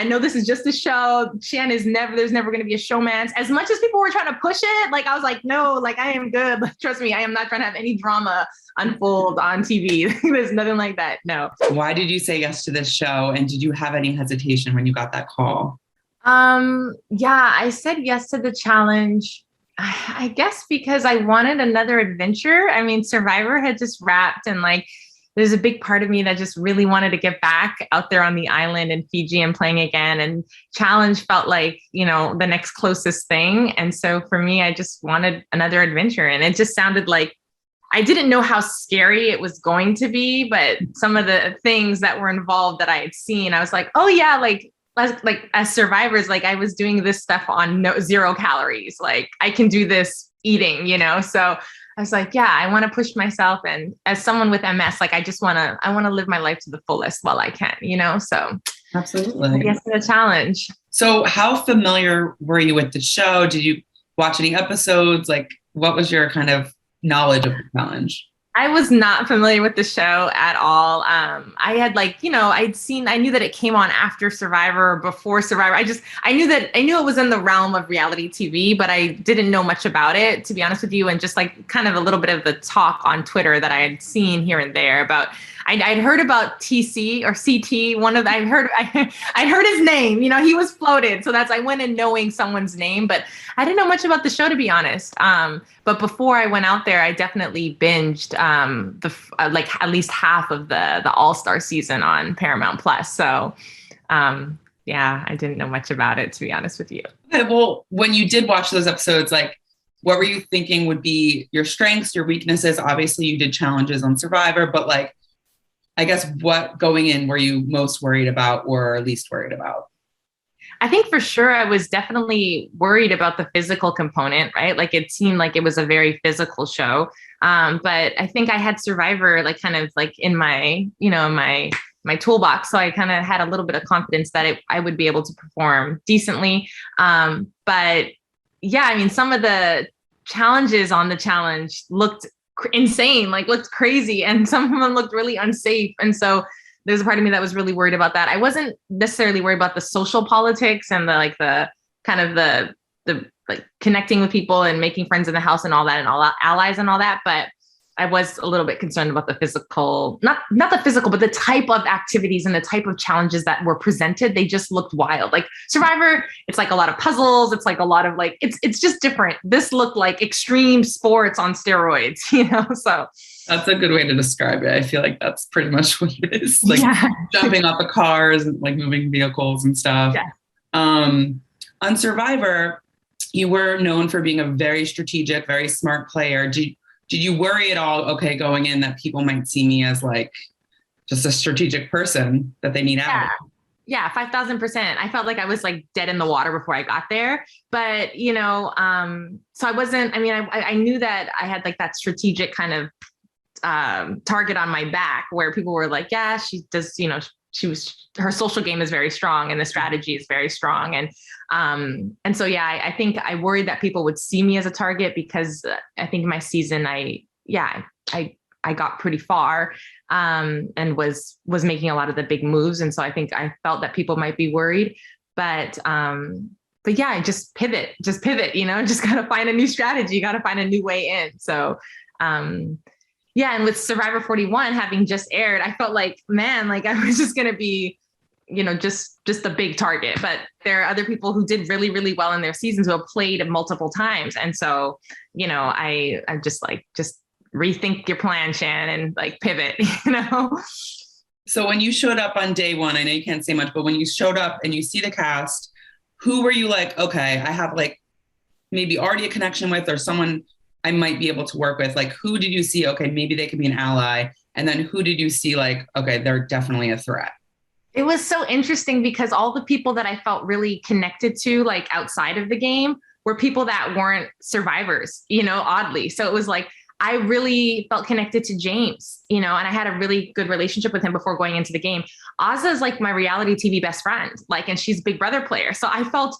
I know this is just a show. There's never going to be a showmance. As much as people were trying to push it, like, I was like, no, like, I am good. Like, trust me, I am not trying to have any drama unfold on TV. There's nothing like that. No. Why did you say yes to this show? And did you have any hesitation when you got that call? Yeah, I said yes to the challenge. I guess because I wanted another adventure. I mean, Survivor had just wrapped, and like, there's a big part of me that just really wanted to get back out there on the island in Fiji and playing again. And challenge felt like, you know, the next closest thing. And so for me, I just wanted another adventure. And it just sounded like, I didn't know how scary it was going to be, but some of the things that were involved that I had seen, I was like, oh yeah, like as survivors, like I was doing this stuff on 0 calories. Like I can do this eating, you know? So I was like, yeah, I want to push myself. And as someone with MS, like, I want to live my life to the fullest while I can, you know? So absolutely. Yes, to the challenge. So how familiar were you with the show? Did you watch any episodes? Like, what was your kind of knowledge of the challenge? I was not familiar with the show at all. I had like, you know, I knew that it came on after Survivor or before Survivor. I knew it was in the realm of reality TV, but I didn't know much about it, to be honest with you. And just like kind of a little bit of the talk on Twitter that I had seen here and there about, I'd heard about TC or CT. I'd heard his name, you know, he was floated. So I went in knowing someone's name, but I didn't know much about the show, to be honest. But before I went out there, I definitely binged like at least half of the All-Star season on Paramount Plus. So yeah, I didn't know much about it, to be honest with you. Okay, well, when you did watch those episodes, like, what were you thinking would be your strengths, your weaknesses? Obviously, you did challenges on Survivor, but like, I guess what going in were you most worried about or least worried about? I think for sure I was definitely worried about the physical component, right? Like it seemed like it was a very physical show. But I think I had Survivor like kind of like in my, you know, my toolbox. So I kind of had a little bit of confidence that I would be able to perform decently. But yeah, I mean, some of the challenges on the challenge looked insane, like looked crazy, and some of them looked really unsafe. And so there's a part of me that was really worried about that. I wasn't necessarily worried about the social politics and the kind of the like connecting with people and making friends in the house and all that and all that, allies and all that. But I was a little bit concerned about the physical, not the physical, but the type of activities and the type of challenges that were presented. They just looked wild. Like Survivor, it's like a lot of puzzles. It's like a lot of like, it's just different. This looked like extreme sports on steroids, you know? So that's a good way to describe it. I feel like that's pretty much what it is. Like jumping off of cars and like moving vehicles and stuff. Yeah. On Survivor, you were known for being a very strategic, very smart player. Did you worry at all, okay, going in that people might see me as like just a strategic person that they need out? Yeah, 5,000%. I felt like I was like dead in the water before I got there. But, you know, so I wasn't, I mean, I knew that I had like that strategic kind of target on my back where people were like, yeah, she does, you know, her social game is very strong and the strategy is very strong. And so, yeah, I think I worried that people would see me as a target because I think my season, I got pretty far and was making a lot of the big moves. And so I think I felt that people might be worried, but yeah, just pivot, you know, just got to find a new strategy, got to find a new way in. So, yeah. And with Survivor 41 having just aired, I felt like, man, like I was just going to be, you know, just a big target, but there are other people who did really, really well in their seasons who have played multiple times. And so, you know, I'm just like, just rethink your plan, Shan, and like pivot, you know? So when you showed up on day one, I know you can't say much, but when you showed up and you see the cast, who were you like, okay, I have like maybe already a connection with, or someone I might be able to work with? Like, who did you see? Okay, maybe they could be an ally. And then who did you see like, okay, they're definitely a threat? It was so interesting because all the people that I felt really connected to, like outside of the game, were people that weren't survivors, you know, oddly. So it was like, I really felt connected to James, you know, and I had a really good relationship with him before going into the game. Azah is like my reality TV best friend, like, and she's Big Brother player. So I felt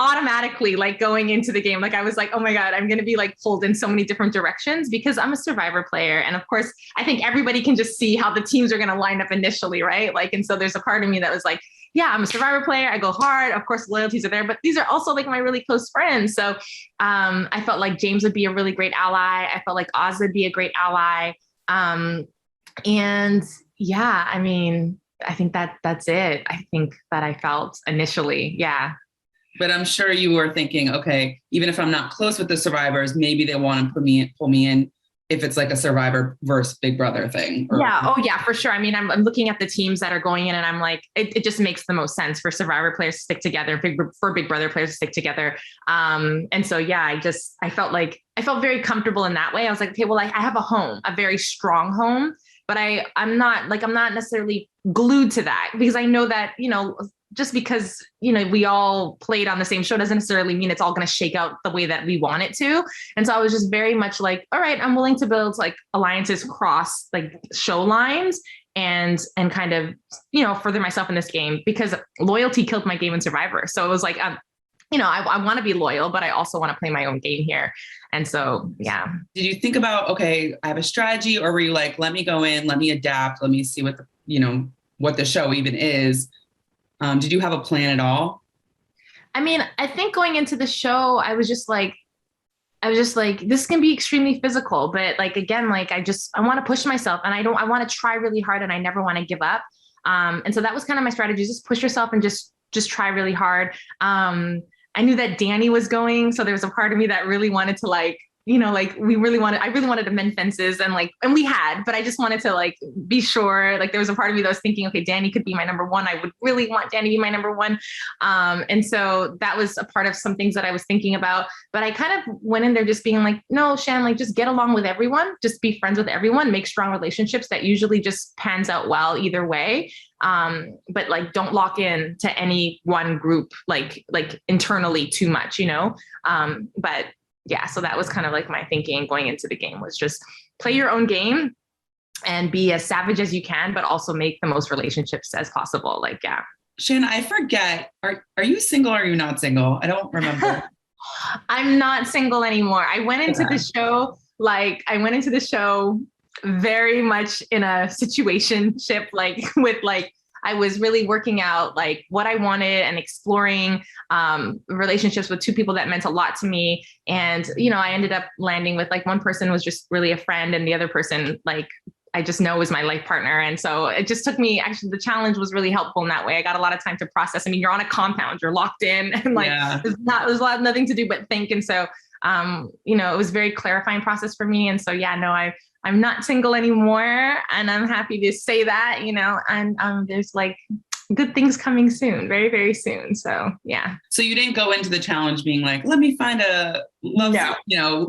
automatically like going into the game, like I was like, oh my God, I'm going to be like pulled in so many different directions because I'm a Survivor player. And of course, I think everybody can just see how the teams are going to line up initially, right? Like, and so there's a part of me that was like, yeah, I'm a Survivor player. I go hard. Of course, loyalties are there, but these are also like my really close friends. So I felt like James would be a really great ally. I felt like Oz would be a great ally. And yeah, I mean, I think that's it. I think that I felt initially. Yeah. But I'm sure you were thinking, okay, even if I'm not close with the survivors, maybe they want to pull me in if it's like a Survivor versus Big Brother thing. Yeah. Oh yeah, for sure. I mean, I'm looking at the teams that are going in and I'm like, it just makes the most sense for Survivor players to stick together, for Big Brother players to stick together. And so, yeah, I felt very comfortable in that way. I was like, okay, well, I have a home, a very strong home, but I'm not necessarily glued to that because I know that, just because, we all played on the same show doesn't necessarily mean it's all going to shake out the way that we want it to. And so I was just very much like, all right, I'm willing to build like alliances cross like show lines and kind of, further myself in this game because loyalty killed my game in Survivor. So it was like, I want to be loyal, but I also want to play my own game here. And so, yeah. Did you think about, okay, I have a strategy, or were you like, let me go in, let me adapt, let me see what the show even is? Did you have a plan at all? I mean, I think going into the show, I was just like, this can be extremely physical, but like, again, like I want to push myself and I want to try really hard and I never want to give up. And so that was kind of my strategy, just push yourself and just try really hard. I knew that Danny was going. So there was a part of me that really wanted to like, I really wanted to mend fences and we had, but I just wanted to like, be sure, like there was a part of me that was thinking, okay, Danny could be my number one. I would really want Danny to be my number one. And so that was a part of some things that I was thinking about, but I kind of went in there just being like, no, Shan, like just get along with everyone, just be friends with everyone, make strong relationships that usually just pans out well either way. But like, don't lock in to any one group, like internally too much, but yeah, so that was kind of like my thinking going into the game was just play your own game and be as savage as you can, but also make the most relationships as possible. Like, yeah. Shan, I forget, are you single or are you not single? I don't remember. I'm not single anymore. I went into the show very much in a situationship, like with like, I was really working out like what I wanted and exploring relationships with two people that meant a lot to me. And, I ended up landing with like one person was just really a friend and the other person, like, I just know was my life partner. And so it just took me, actually, the challenge was really helpful in that way. I got a lot of time to process. I mean, you're on a compound, you're locked in and like, there's nothing to do but think. And so, it was a very clarifying process for me. And so, yeah, no, I'm not single anymore and I'm happy to say that, and there's like good things coming soon, very, very soon. So, yeah. So you didn't go into the challenge being like, let me find a love, No,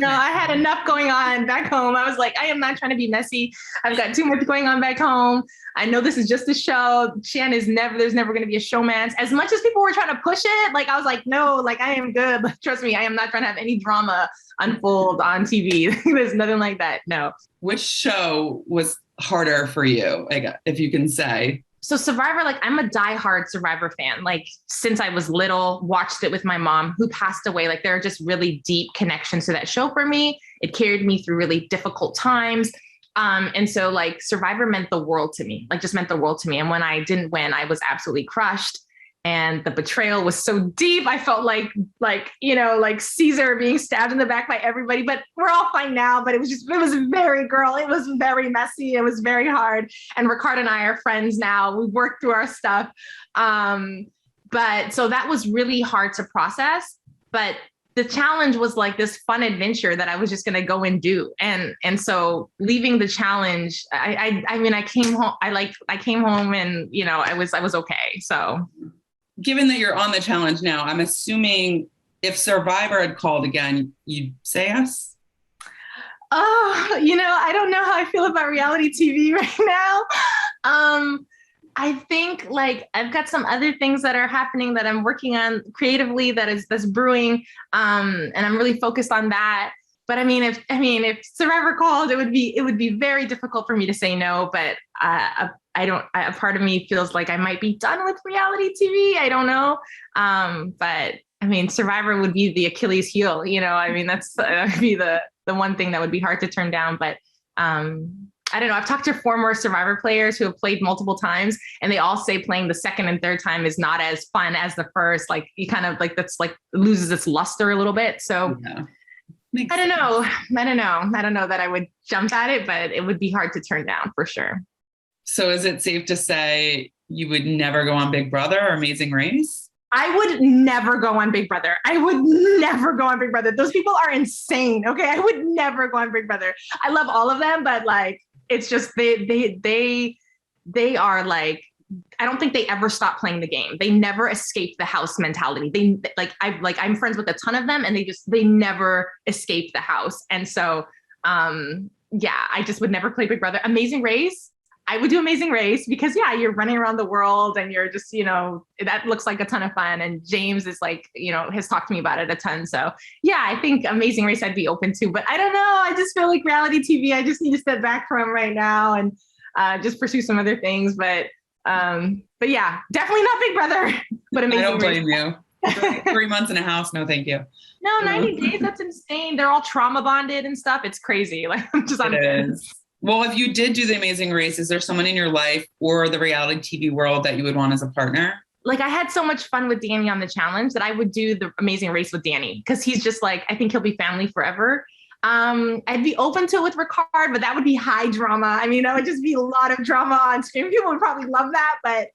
I had enough going on back home. I was like, I am not trying to be messy. I've got too much going on back home. I know this is just a show. There's never going to be a showmance. As much as people were trying to push it, like, I was like, no, like, I am good. Like, trust me, I am not trying to have any drama unfold on TV. There's nothing like that. No. Which show was harder for you, if you can say? So Survivor, like I'm a diehard Survivor fan. Like since I was little, watched it with my mom who passed away. Like there are just really deep connections to that show for me. It carried me through really difficult times. And so like Survivor meant the world to me, like just meant the world to me. And when I didn't win, I was absolutely crushed. And the betrayal was so deep. I felt like Caesar being stabbed in the back by everybody, but we're all fine now. But it was very messy. It was very hard. And Ricard and I are friends now. We worked through our stuff. But so that was really hard to process. But the challenge was like this fun adventure that I was just going to go and do. And so leaving the challenge, I came home. I came home and, I was okay. So. Given that you're on the challenge now, I'm assuming if Survivor had called again, you'd say yes? Oh, I don't know how I feel about reality TV right now. I think like I've got some other things that are happening that I'm working on creatively that's brewing. And I'm really focused on that. But if Survivor called, it would be very difficult for me to say no, but a part of me feels like I might be done with reality TV. I don't know. But Survivor would be the Achilles heel, that would be the one thing that would be hard to turn down. But I don't know. I've talked to former Survivor players who have played multiple times, and they all say playing the second and third time is not as fun as the first. Like you kind of like that's like loses its luster a little bit. So I don't know. I don't know that I would jump at it, but it would be hard to turn down for sure. So is it safe to say you would never go on Big Brother or Amazing Race? I would never go on Big Brother. I would never go on Big Brother. Those people are insane. Okay. I would never go on Big Brother. I love all of them, but like, it's just, they are like, I don't think they ever stop playing the game. They never escape the house mentality. I'm friends with a ton of them and they never escape the house. And so, I just would never play Big Brother. Amazing Race. I would do Amazing Race because you're running around the world and you're just, that looks like a ton of fun. And James is like, has talked to me about it a ton. So I think Amazing Race I'd be open to, but I don't know. I just feel like reality TV, I just need to step back from right now and just pursue some other things. But definitely not Big Brother, but Amazing I don't Race. blame you. 3 months in a house. No, thank you. No, 90 days. That's insane. They're all trauma bonded and stuff. It's crazy. Like I'm just on it. Well, if you did do the Amazing Race, is there someone in your life or the reality TV world that you would want as a partner? Like I had so much fun with Danny on the challenge that I would do the Amazing Race with Danny because he's just like, I think he'll be family forever. I'd be open to it with Ricard, but that would be high drama. I mean, that would just be a lot of drama on screen. People would probably love that, but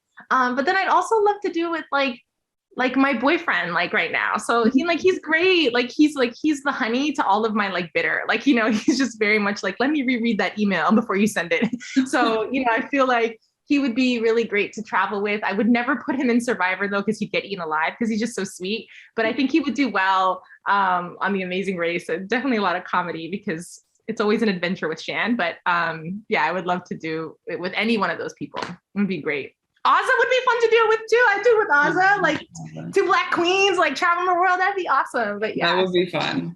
then I'd also love to do it like my boyfriend, like right now. So he's great. He's the honey to all of my like bitter, he's just very much like, let me reread that email before you send it. So, I feel like he would be really great to travel with. I would never put him in Survivor though, because he'd get eaten alive because he's just so sweet. But I think he would do well on the Amazing Race. And definitely a lot of comedy because it's always an adventure with Shan. But I would love to do it with any one of those people. It would be great. Azah would be fun to do it with too. I'd do it with Azah, like 2 Black queens, like traveling the world. That'd be awesome. But that would be fun.